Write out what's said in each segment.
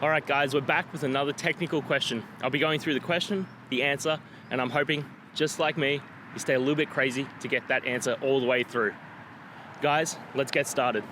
All right, guys, we're back with another technical question. I'll be going through the question, the answer, and I'm hoping, just like me, you stay a little bit crazy to get that answer all the way through. Guys, let's get started.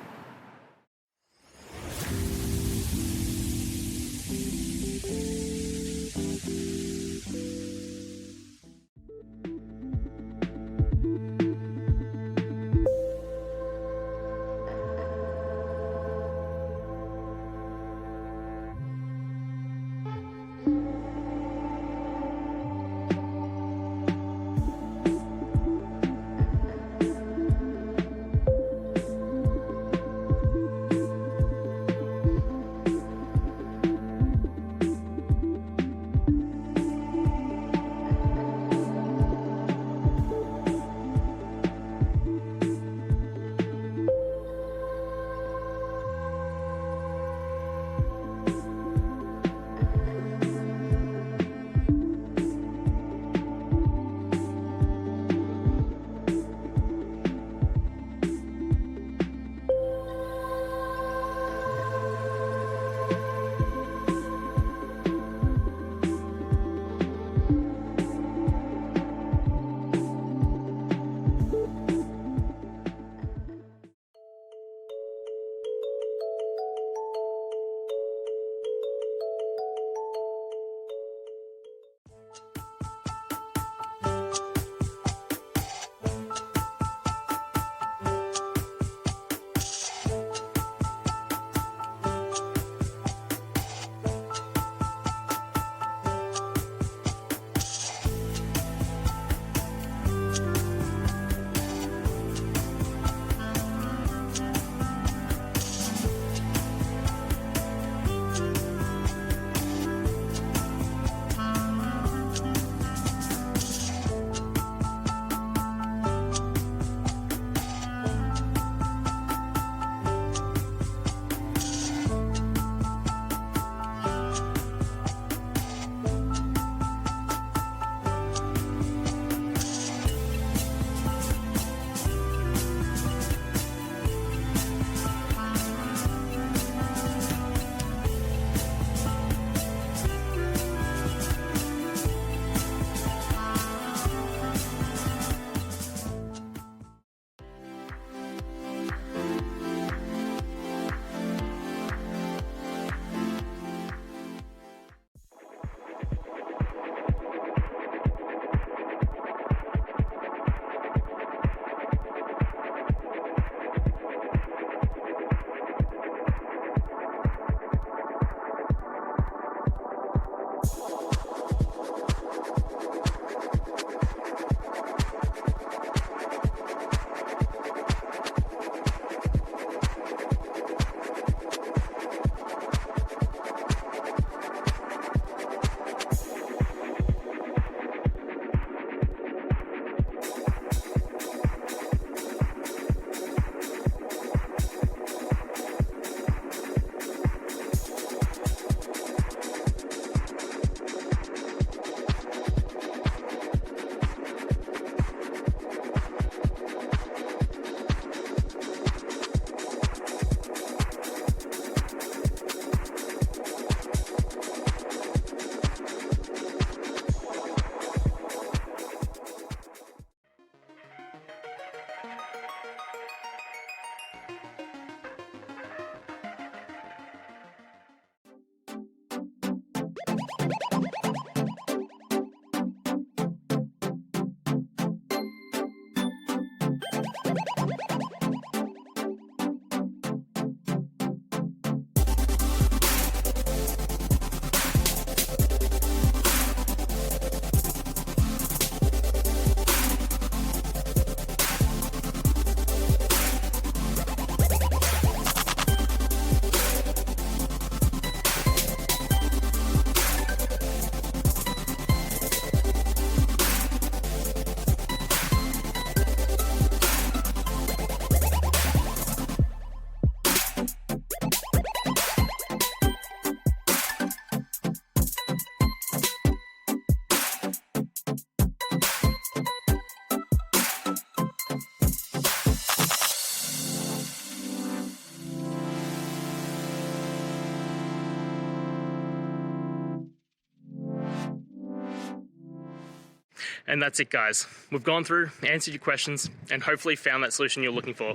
And that's it, guys. We've gone through, answered your questions, and hopefully found that solution you're looking for.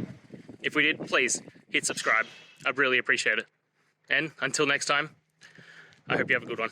If we did, please hit subscribe. I'd really appreciate it. And until next time, I hope you have a good one.